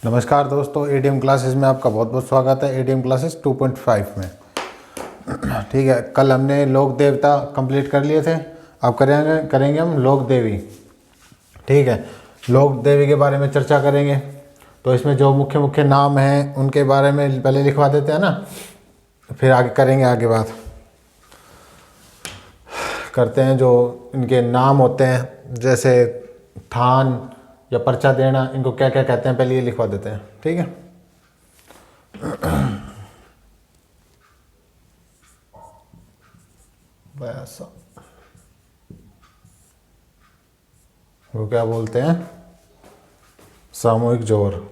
नमस्कार दोस्तों, ADM classes में आपका बहुत बहुत स्वागत है। एडीएम क्लासेस 2.5 में ठीक है। कल हमने लोक देवता कंप्लीट कर लिए थे। अब करेंगे हम लोक देवी। ठीक है, लोक देवी के बारे में चर्चा करेंगे। तो इसमें जो मुख्य मुख्य नाम हैं उनके बारे में पहले लिखवा देते हैं ना, फिर आगे करेंगे। आगे बात करते हैं जो इनके नाम होते हैं, जैसे थान या पर्चा देना, इनको क्या क्या कहते हैं पहले ये लिखवा देते हैं। ठीक है, वैसा वो क्या बोलते हैं, सामूहिक जोर।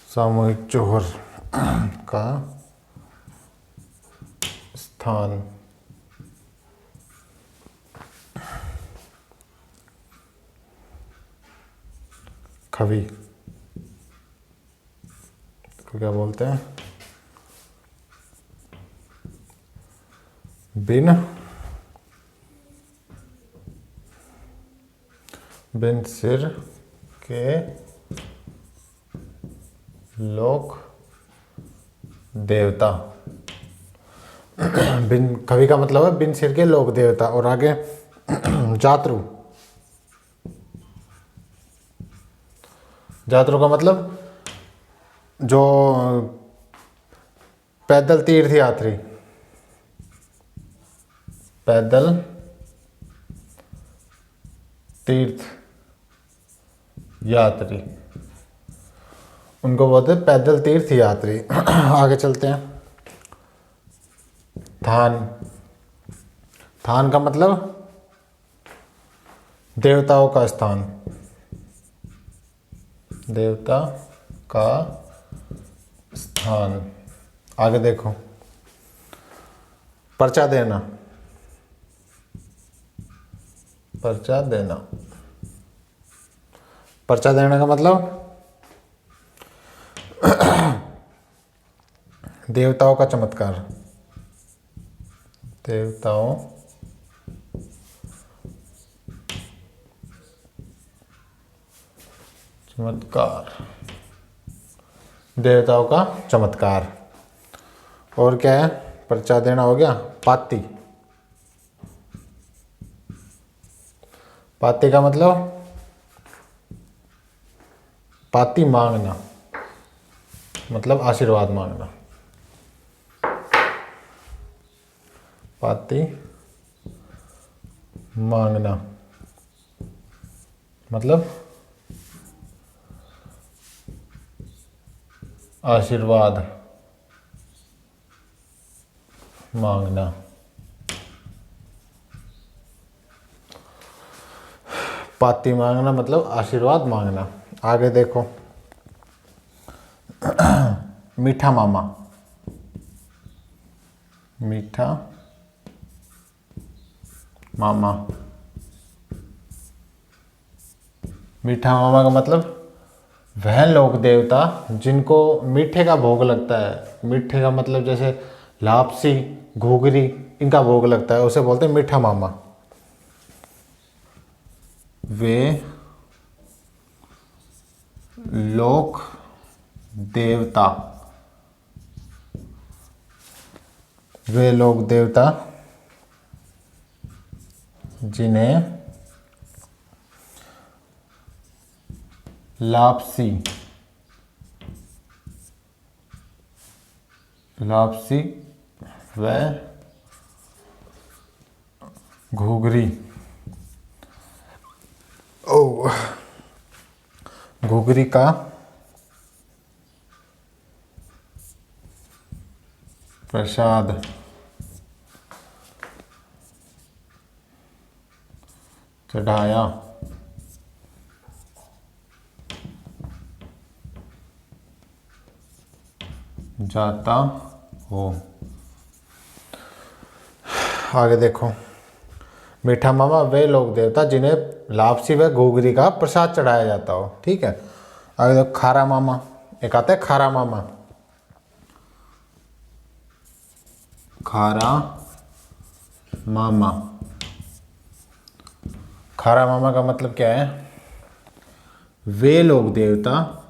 सामूहिक जोहर का स्थान। खवी को क्या बोलते हैं, बिन सिर के लोक देवता। बिन कवि का मतलब है बिन सिर के लोक देवता। और आगे जातरू। जातरू का मतलब जो पैदल तीर्थ यात्री, पैदल तीर्थ यात्री, उनको बोलते हैं पैदल तीर्थ यात्री। आगे चलते हैं। थान। थान का मतलब देवताओं का स्थान, देवता का स्थान। आगे देखो, पर्चा देना। पर्चा देना, पर्चा देने का मतलब देवताओं का चमत्कार, देवताओं चमत्कार, देवताओं का चमत्कार। और क्या है, पर्चा देना हो गया। पाती। पाती का मतलब पाती मांगना, मतलब आशीर्वाद मांगना। पाती मांगना मतलब आशीर्वाद मांगना। पाती मांगना मतलब आशीर्वाद मांगना। आगे देखो, मीठा मामा। मीठा मामा, मीठा मामा का मतलब वह लोक देवता जिनको मीठे का भोग लगता है। मीठे का मतलब जैसे लापसी, घुघरी, इनका भोग लगता है, उसे बोलते हैं मीठा मामा। वे लोक देवता, वे लोक देवता जिन्हें लापसी, लापसी व घुघरी, घुघरी का प्रसाद चढ़ाया जाता हो। आगे देखो, मीठा मामा वे लोक देवता जिन्हें लापसी व घुघरी का प्रसाद चढ़ाया जाता हो। ठीक है, आगे देखो, खारा मामा। एक आता है खारा मामा। खारा मामा। खारा मामा का मतलब क्या है? वे लोग देवता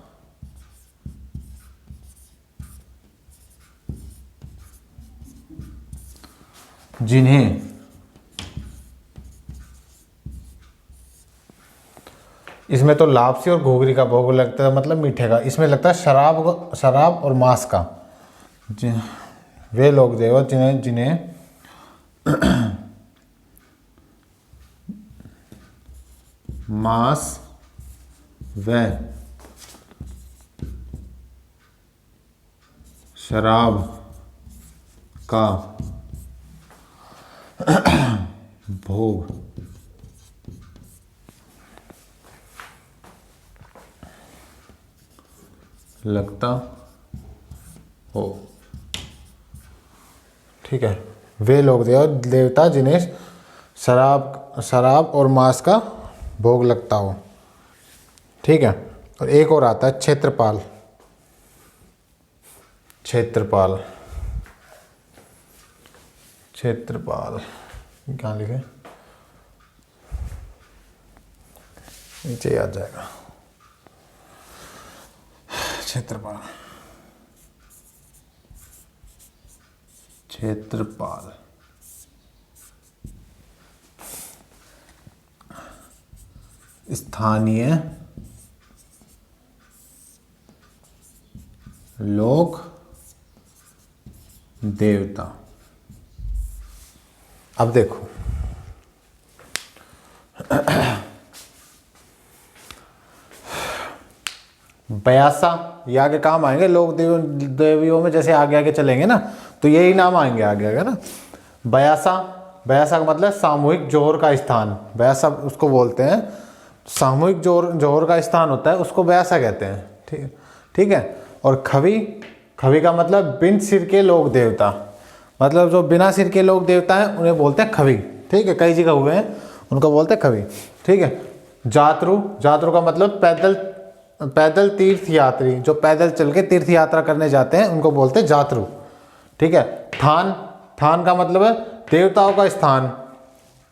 जिन्हें इसमें तो लापसी और घुघरी का भोग लगता है, मतलब मीठे का। इसमें लगता है शराब और मांस का। वे लोग देवता जिन्हें जिन्हें मांस व शराब का भोग लगता हो। ठीक है, वे लोग देवता जिन्हें शराब और मांस का भोग लगता हो। ठीक है, और एक और आता है क्षेत्रपाल। क्षेत्रपाल क्षेत्रपाल क्या लिखे? नीचे आ जाएगा। क्षेत्रपाल क्षेत्रपाल स्थानीय लोक देवता। अब देखो, बयासा ये आगे काम आएंगे लोक देवियों में, जैसे आगे आगे चलेंगे ना तो यही नाम आएंगे आगे आगे ना। बयासा, बयासा का मतलब सामूहिक जोहर का स्थान। बयासा उसको बोलते हैं, सामूहिक जोहर का स्थान होता है, उसको बयासा कहते हैं। ठीक है। और खवी, खवी का मतलब बिन सिर के लोक देवता, मतलब जो बिना सिर के लोक देवता हैं उन्हें बोलते हैं खवी। ठीक है, कई जगह हुए हैं, उनको बोलते हैं खवी। ठीक है। जातरू, जातरू का मतलब पैदल तीर्थ यात्री, जो पैदल चल के तीर्थ यात्रा करने जाते हैं उनको बोलते हैं जातरू। ठीक है। थान, थान का मतलब है देवताओं का स्थान।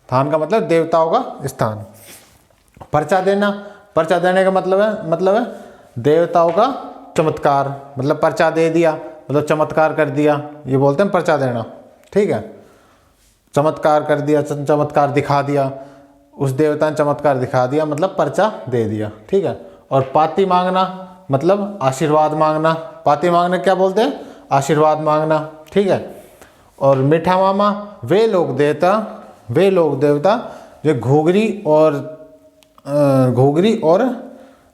थान का मतलब देवताओं का स्थान। पर्चा देना, पर्चा देने का मतलब है देवताओं का चमत्कार, मतलब पर्चा दे दिया मतलब चमत्कार कर दिया, ये बोलते हैं पर्चा देना। ठीक है, चमत्कार कर दिया, चमत्कार दिखा दिया, उस देवता ने चमत्कार दिखा दिया मतलब पर्चा दे दिया। ठीक है। और पाती मांगना मतलब आशीर्वाद मांगना। पाती मांगना क्या बोलते हैं? आशीर्वाद मांगना। ठीक है। और मीठा मामा वे लोग देवता जो घुघरी और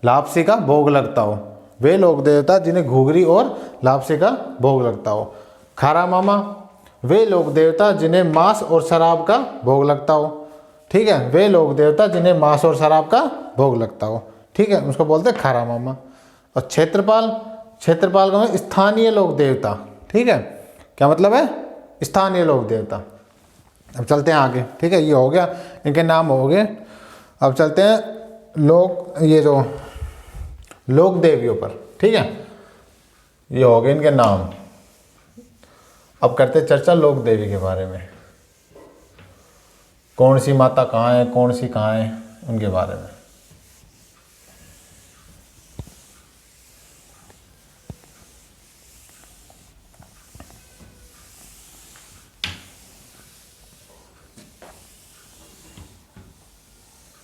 लापसी का भोग लगता हो। वे लोग देवता जिन्हें घुघरी और लापसी का भोग लगता हो। खारा मामा वे लोग देवता जिन्हें मांस और शराब का भोग लगता हो। ठीक है, वे लोग देवता जिन्हें मांस और शराब का भोग लगता हो। ठीक है, उसको बोलते हैं खारा मामा। और क्षेत्रपाल, क्षेत्रपाल का मतलब स्थानीय लोक देवता। ठीक है, क्या मतलब है? स्थानीय लोक देवता। अब चलते हैं आगे। ठीक है, ये हो गया, इनके नाम हो गए। अब चलते हैं लोक देवियों पर। ठीक है, ये हो गए इनके नाम। अब करते हैं चर्चा लोक देवी के बारे में। कौन सी माता कहाँ है, कौन सी कहाँ है, उनके बारे में।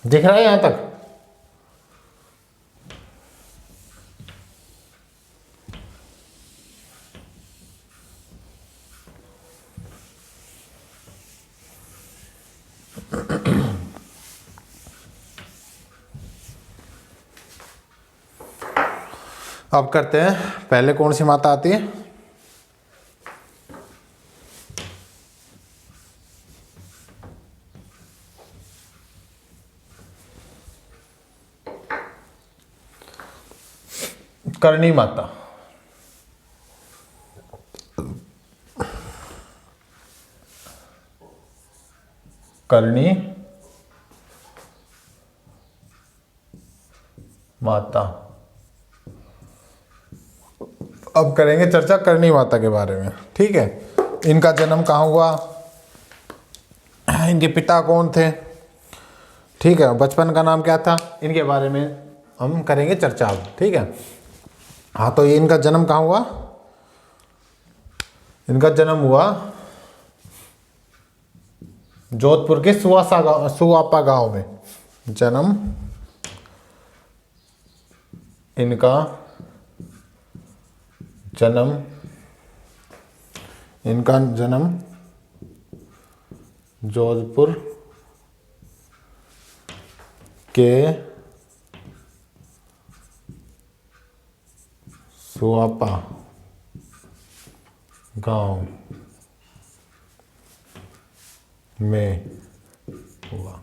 दिख रहा है यहां तक? अब करते हैं, पहले कौन सी माता आती है? करणी माता। करणी माता। अब करेंगे चर्चा करणी माता के बारे में। ठीक है, इनका जन्म कहाँ हुआ, इनके पिता कौन थे, ठीक है, बचपन का नाम क्या था, इनके बारे में हम करेंगे चर्चा, ठीक है। हाँ, तो ये इनका जन्म कहाँ हुआ, इनका जन्म हुआ जोधपुर के सुआपा गांव में। जन्म इनका जन्म जोधपुर के सुआपा गांव में हुआ,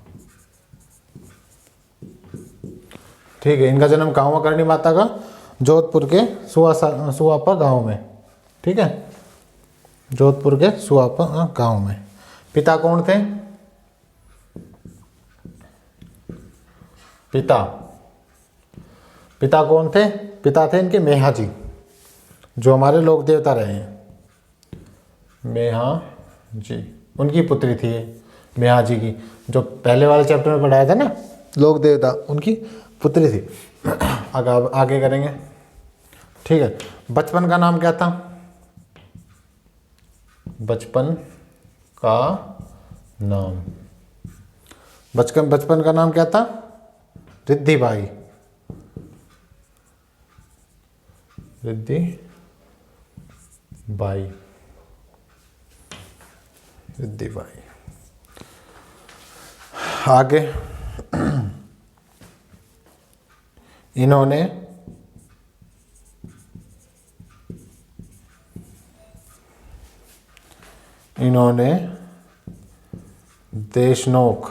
ठीक है। इनका जन्म कहाँ हुआ करणी माता का, जोधपुर के सुआपा गांव में, ठीक है, जोधपुर के सुआपा गांव में। पिता कौन थे, पिता कौन थे, पिता थे इनके मेहा जी, जो हमारे लोक देवता रहे हैं, मेहा जी, उनकी पुत्री थी ये, मेहा जी की, जो पहले वाले चैप्टर में पढ़ाया था ना लोक देवता, उनकी पुत्री थी। आगे करेंगे, ठीक है। बचपन का नाम क्या था, बचपन का नाम क्या था, रिद्धि बाई, आगे इन्होंने देशनोक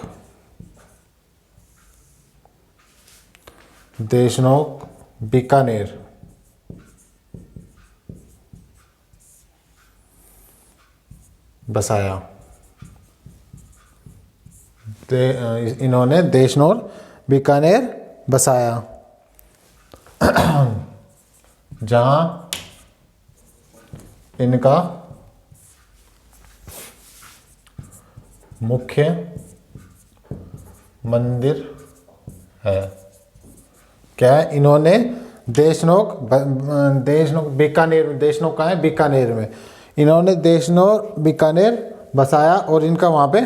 बीकानेर बसाया। इन्होंने देशनोक बीकानेर बसाया, जहां इनका मुख्य मंदिर है। क्या है, इन्होंने देशनोक बीकानेर, देशनोक कहाँ है, बीकानेर में, इन्होंने देशनोक बीकानेर बसाया और इनका वहाँ पे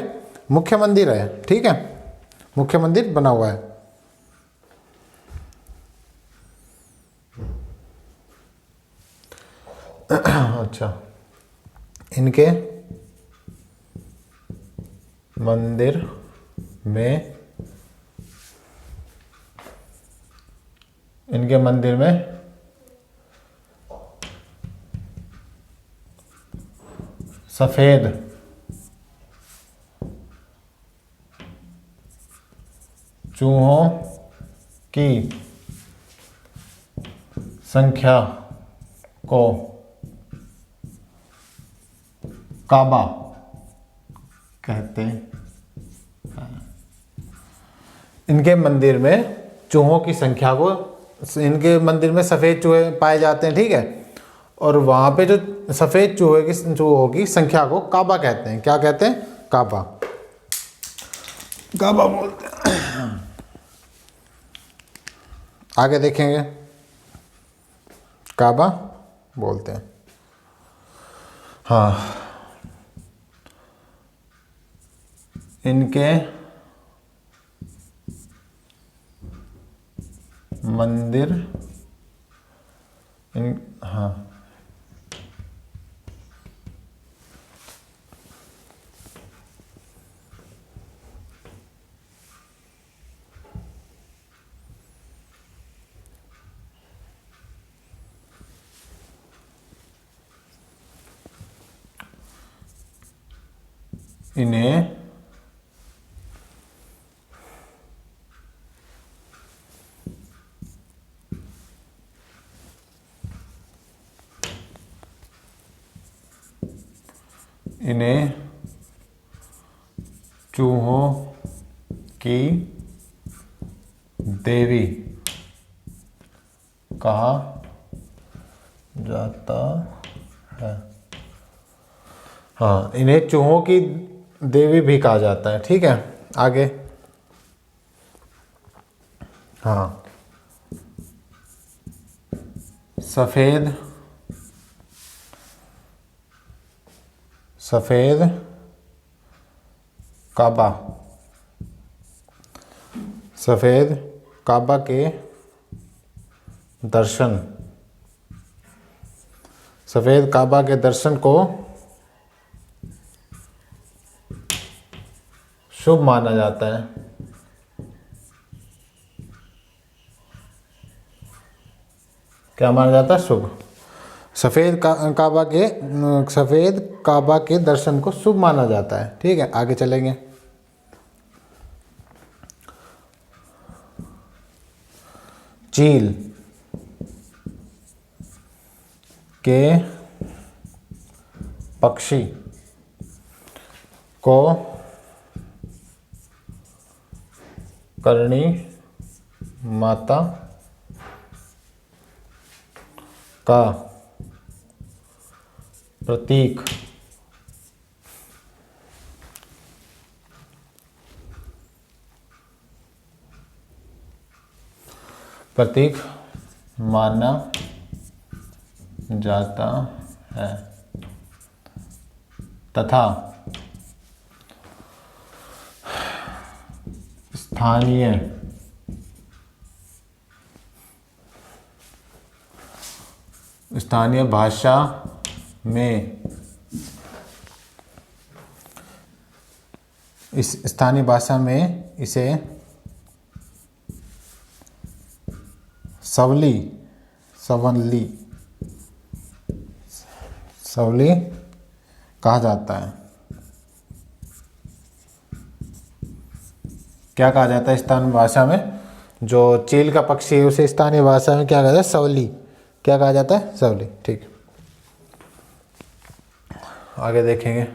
मुख्य मंदिर है, ठीक है, मुख्य मंदिर बना हुआ है। अच्छा, इनके मंदिर में सफेद चूहों की संख्या को काबा कहते हैं। इनके मंदिर में चूहों की संख्या को, इनके मंदिर में सफ़ेद चूहे पाए जाते हैं, ठीक है, और वहाँ पे जो सफ़ेद चूहों की संख्या को काबा कहते हैं। क्या कहते हैं, काबा बोलते हैं। आगे देखेंगे, काबा बोलते हैं। हाँ, इनके मंदिर हाँ, इन्हें चूहों की देवी कहा जाता है। हाँ, इन्हें चूहों की देवी भी कहा जाता है। ठीक है, आगे। हाँ, सफेद काबा, सफेद काबा के दर्शन, सफेद काबा के दर्शन को शुभ माना जाता है। क्या माना जाता है? शुभ। सफेद काबा के दर्शन को शुभ माना जाता है। ठीक है, आगे चलेंगे। चील के पक्षी को करणी माता का प्रतीक माना जाता है तथा स्थानीय भाषा में इसे सवली कहा जाता है। क्या कहा जाता है स्थानीय भाषा में? जो चील का पक्षी है उसे स्थानीय भाषा में क्या कहा जाता है? सवली। क्या कहा जाता है? सवली। ठीक, आगे देखेंगे।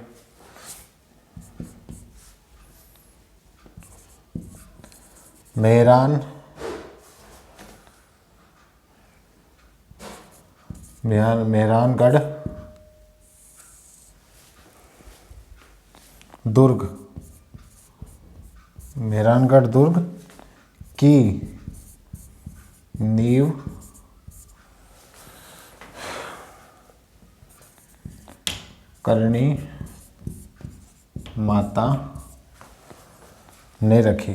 मेहरानगढ़ दुर्ग की नींव करणी माता ने रखी।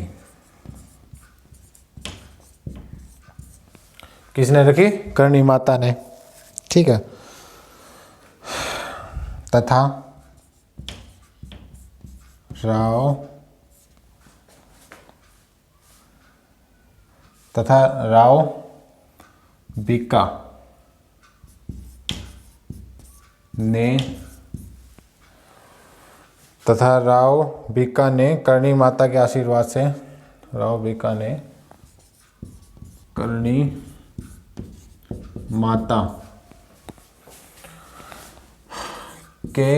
किसने रखी? करणी माता ने। ठीक है, तथा राव बीका ने करणी माता के आशीर्वाद से करणी माता के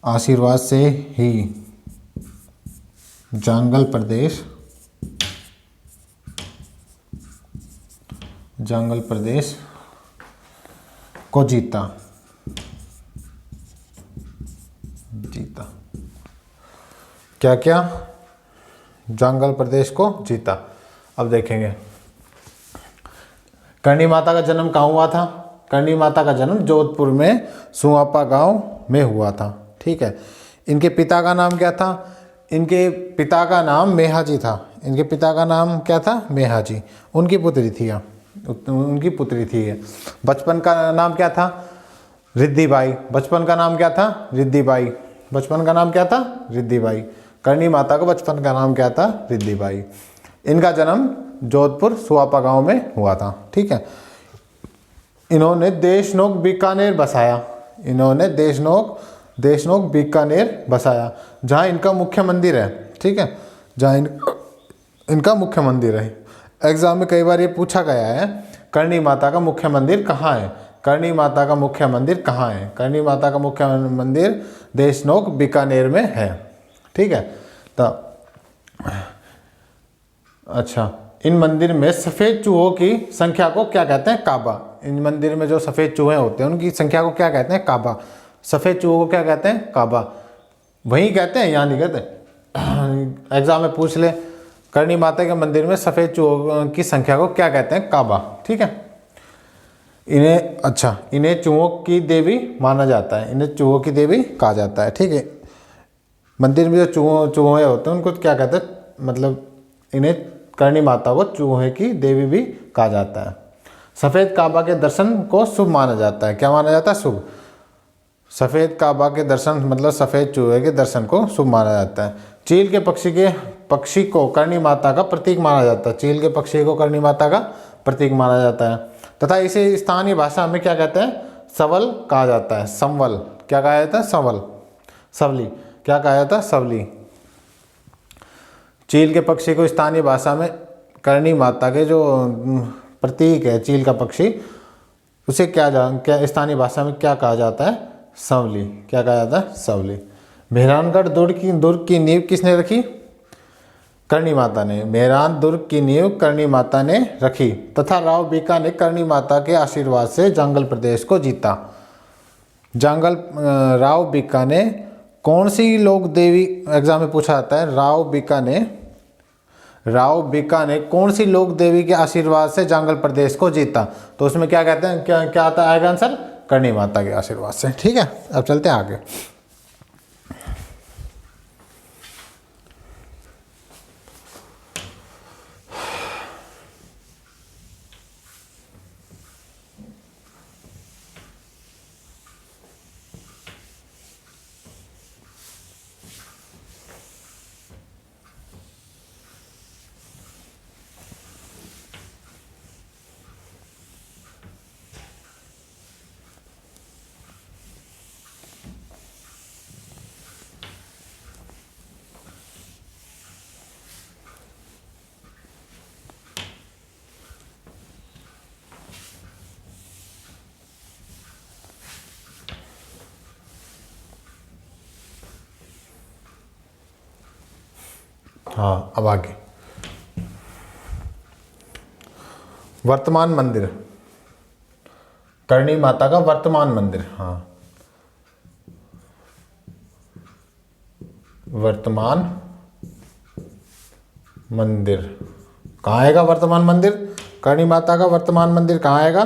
आशीर्वाद से ही जंगल प्रदेश को जीता। क्या जंगल प्रदेश को जीता। अब देखेंगे करणी माता का जन्म कहाँ हुआ था? करणी माता का जन्म जोधपुर में सुआपा गांव में हुआ था। ठीक है, इनके पिता का नाम क्या था? इनके पिता का नाम मेहाजी था। इनके पिता का नाम क्या था? मेहाजी। उनकी पुत्री थी ये। बचपन का नाम क्या था? रिद्धिबाई। बचपन का नाम क्या था? रिद्धिबाई। करणी माता का बचपन का नाम क्या था? रिद्धिबाई। इनका जन्म जोधपुर सुआपा गांव में हुआ था। ठीक है, इन्होंने देशनोक बीकानेर बसाया जहाँ इनका मुख्य मंदिर है। ठीक है, जहाँ इनका मुख्य मंदिर है। एग्जाम में कई बार ये पूछा गया है, करणी माता का मुख्य मंदिर कहाँ है? करणी माता का मुख्य मंदिर देशनोक बीकानेर में है। ठीक है, तो अच्छा, इन मंदिर में सफ़ेद चूहों की संख्या को क्या कहते हैं? काबा। इन मंदिर में जो सफ़ेद चूहे होते हैं उनकी संख्या को क्या कहते हैं? काबा। सफ़ेद चूहों को क्या कहते हैं? काबा। वही कहते हैं, यहाँ नहीं कहते। एग्जाम में पूछ ले, करणी माता के मंदिर में सफ़ेद चूहों की संख्या को क्या कहते हैं? काबा। ठीक है। इन्हें चूहों की देवी माना जाता है, इन्हें चूहों की देवी कहा जाता है। ठीक है। मंदिर में जो चूहे होते हैं उनको क्या कहते हैं? मतलब इन्हें करणी माता को चूहे की देवी भी कहा जाता है। सफ़ेद काबा के दर्शन को शुभ माना जाता है। क्या माना जाता है? शुभ। सफ़ेद काबा के दर्शन मतलब सफ़ेद चूहे के दर्शन को शुभ माना जाता है। चील के पक्षी को करणी माता का प्रतीक माना जाता है। चील के पक्षी को करणी माता का प्रतीक माना जाता है तथा इसे स्थानीय भाषा में क्या कहते हैं? सवल कहा जाता है। संवल। क्या कहा जाता है? सवल। सवली। क्या कहा जाता है? सवली। चील के पक्षी को स्थानीय भाषा में करणी माता के जो प्रतीक है चील का पक्षी, उसे क्या स्थानीय भाषा में क्या कहा जाता है? सवली। क्या कहा जाता है? सवली। मेहरानगढ़ दुर्ग की नींव किसने रखी? करणी माता ने। मेहरान दुर्ग की नींव करणी माता ने रखी तथा राव बीका ने करणी माता के आशीर्वाद से जांगल प्रदेश को जीता। राव बीका ने कौन सी लोक देवी, एग्जाम में पूछा जाता है, राव बीका ने कौन सी लोक देवी के आशीर्वाद से जांगल प्रदेश को जीता? तो उसमें क्या कहते हैं, क्या आता आएगा आंसर? करणी माता के आशीर्वाद से। ठीक है। अब चलते हैं आगे। हाँ, अब आगे वर्तमान मंदिर, करणी माता का वर्तमान मंदिर। हाँ, वर्तमान मंदिर कहाँ आएगा? वर्तमान मंदिर, करणी माता का वर्तमान मंदिर कहाँ आएगा?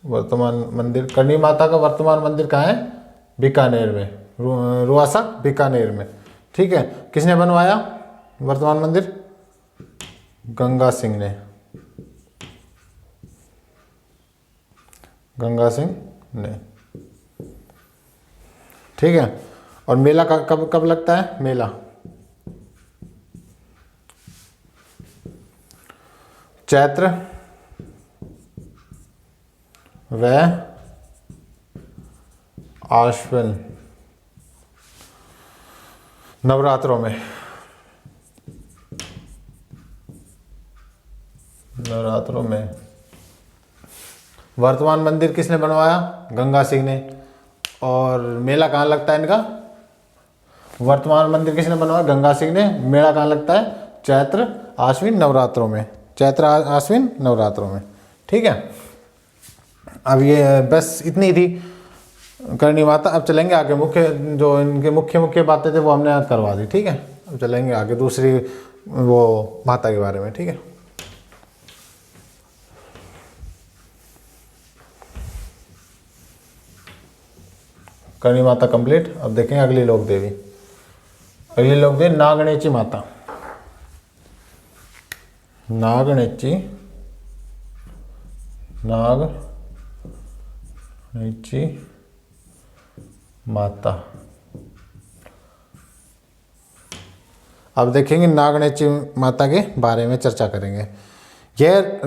वर्तमान मंदिर, करणी माता का वर्तमान मंदिर कहाँ है? बीकानेर में, रुआसा बीकानेर में। ठीक है। किसने बनवाया वर्तमान मंदिर? गंगा सिंह ने। गंगा सिंह ने। ठीक है। और मेला कब कब लगता है? मेला चैत्र व आश्विन नवरात्रों में। नवरात्रों में। वर्तमान मंदिर किसने बनवाया? गंगा सिंह ने। और मेला कहाँ लगता है इनका? वर्तमान मंदिर किसने बनवाया? गंगा सिंह ने। मेला कहाँ लगता है? चैत्र आश्विन नवरात्रों में। चैत्र आश्विन नवरात्रों में। ठीक है। अब ये बस इतनी थी करणी माता। अब चलेंगे आगे, मुख्य जो इनके मुख्य बातें थे वो हमने करवा दी। ठीक है। अब चलेंगे आगे दूसरी वो माता के बारे में। ठीक है। करणी माता कंप्लीट। अब देखेंगे अगली लोक देवी। अगली लोक देवी नागणेची माता। नागणेची माता। अब देखेंगे नागणेची माता के बारे में चर्चा करेंगे। यह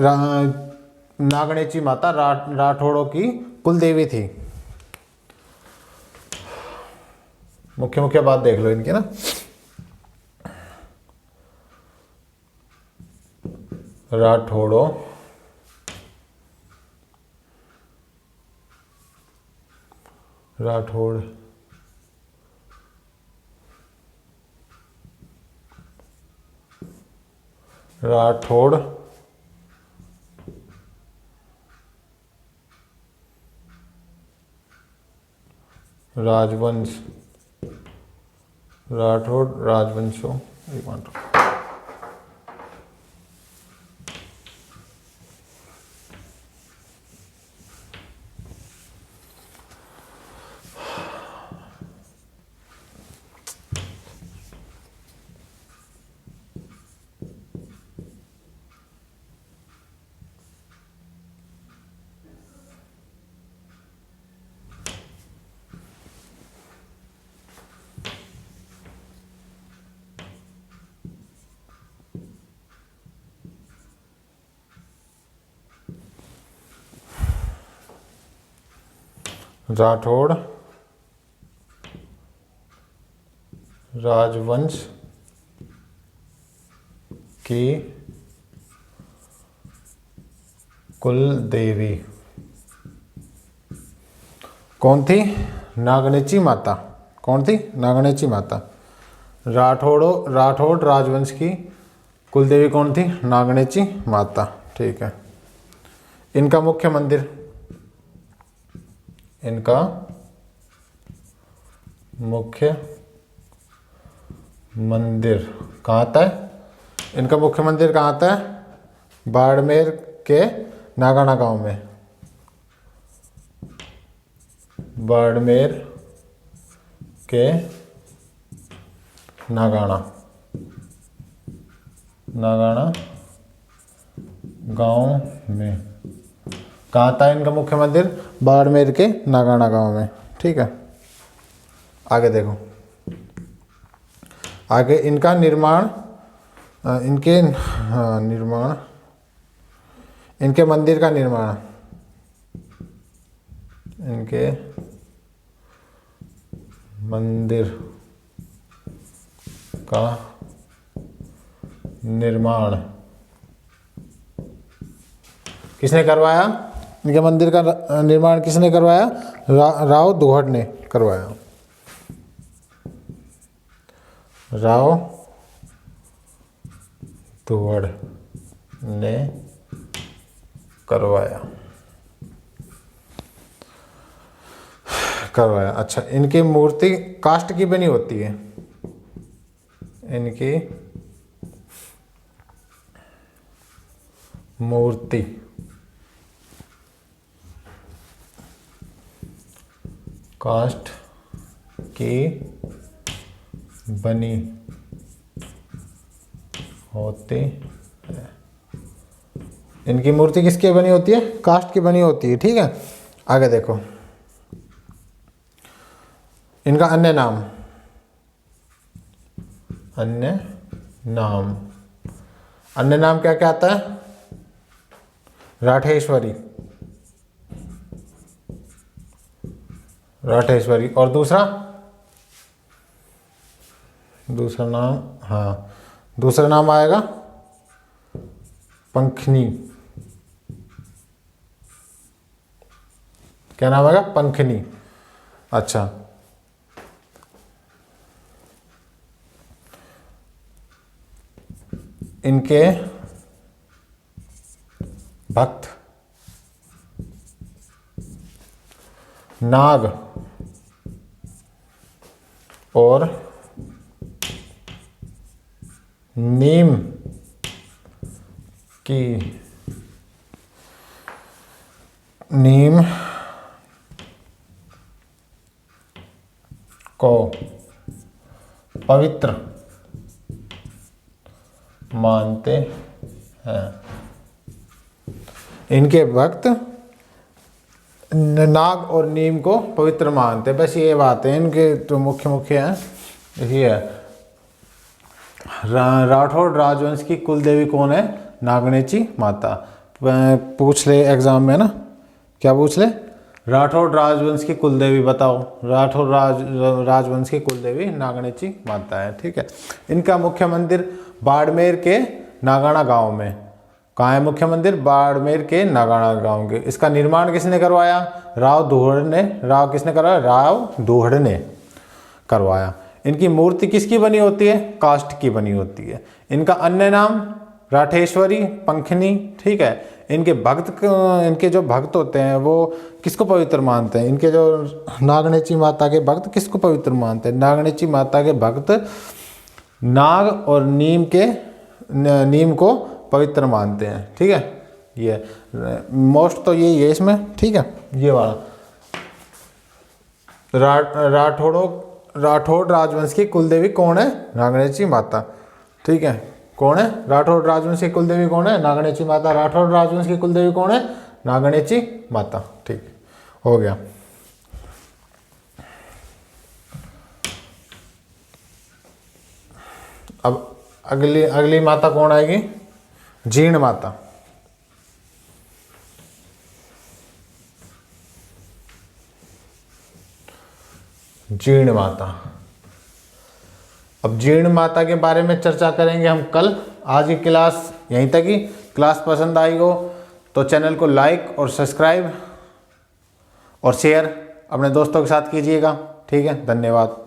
नागणेची माता राठौड़ों की कुल देवी थी। मुख्य बात देख लो इनकी ना। राठौड़ों राठौड़ राजवंश, राठौड़ राजवंशों। एक मिनट, राठौड़ राजवंश की कुल देवी कौन थी? नागणेची माता। कौन थी? नागणेची माता। राठौड़ राजवंश की कुल देवी कौन थी? नागणेची माता। ठीक है। इनका मुख्य मंदिर, इनका मुख्य मंदिर कहाँ आता है? इनका मुख्य मंदिर कहाँ आता है? बाड़मेर के नागाना गांव में। बाड़मेर के नागाना गांव में। कहाँ था इनका मुख्य मंदिर? बाड़मेर के नागाना गांव में। ठीक है, आगे देखो। आगे इनका निर्माण, इनके मंदिर का निर्माण, इनके मंदिर का निर्माण किसने करवाया? इनके मंदिर का निर्माण किसने करवाया? राव दुहड़ ने करवाया। राव दुहड़ ने करवाया। अच्छा, इनकी मूर्ति काष्ठ की बनी होती है। इनकी मूर्ति काष्ठ की बनी होती है। इनकी मूर्ति किसकी बनी होती है? काष्ठ की बनी होती है। ठीक है, आगे देखो। इनका अन्य नाम, अन्य नाम क्या क्या आता है? राठेश्वरी, और दूसरा नाम, हाँ, दूसरा नाम आएगा पंखनी। क्या नाम आएगा? पंखनी। अच्छा, इनके भक्त नाग और नीम को पवित्र मानते हैं। इनके भक्त नाग और नीम को पवित्र मानते हैं। बस ये बात है, इनके जो मुख्य हैं यही है। राठौड़ राजवंश की कुल देवी कौन है? नागणेची माता। पूछ ले एग्जाम में ना, क्या पूछ ले? राठौड़ राजवंश की कुल देवी बताओ। राठौड़ राजवंश की कुल देवी नागणेची माता है। ठीक है। इनका मुख्य मंदिर बाड़मेर के नागाना गांव में। कहाँ है मुख्य मंदिर? बाड़मेर के नागाना गांव के। इसका निर्माण किसने करवाया? राव दुहड़ ने। किसने करवाया? राव दुहड़ ने करवाया। इनकी मूर्ति किसकी बनी होती है? काष्ठ की बनी होती है। इनका अन्य नाम राठेश्वरी, पंखनी, ठीक है। इनके जो भक्त होते हैं वो किसको पवित्र मानते हैं? इनके जो नागणेची माता के भक्त किसको पवित्र मानते हैं? नागणेची माता के भक्त नाग और नीम को पवित्र मानते हैं, ठीक है। ये मोस्ट तो यही है इसमें, ठीक है। ये वाला राठौड़ राजवंश की कुलदेवी कौन है? नागणेची माता, ठीक है। कौन है? राठौड़ राजवंश की कुलदेवी कौन है? नागणेची माता। राठौड़ राजवंश की कुलदेवी कौन है? नागणेची माता, ठीक है, हो गया। अब अगली माता कौन आएगी? जीर्ण माता। जीर्ण माता। अब जीर्ण माता के बारे में चर्चा करेंगे हम कल। आज की क्लास यहीं तक ही। क्लास पसंद आई हो तो चैनल को लाइक और सब्सक्राइब और शेयर अपने दोस्तों के साथ कीजिएगा, ठीक है। धन्यवाद।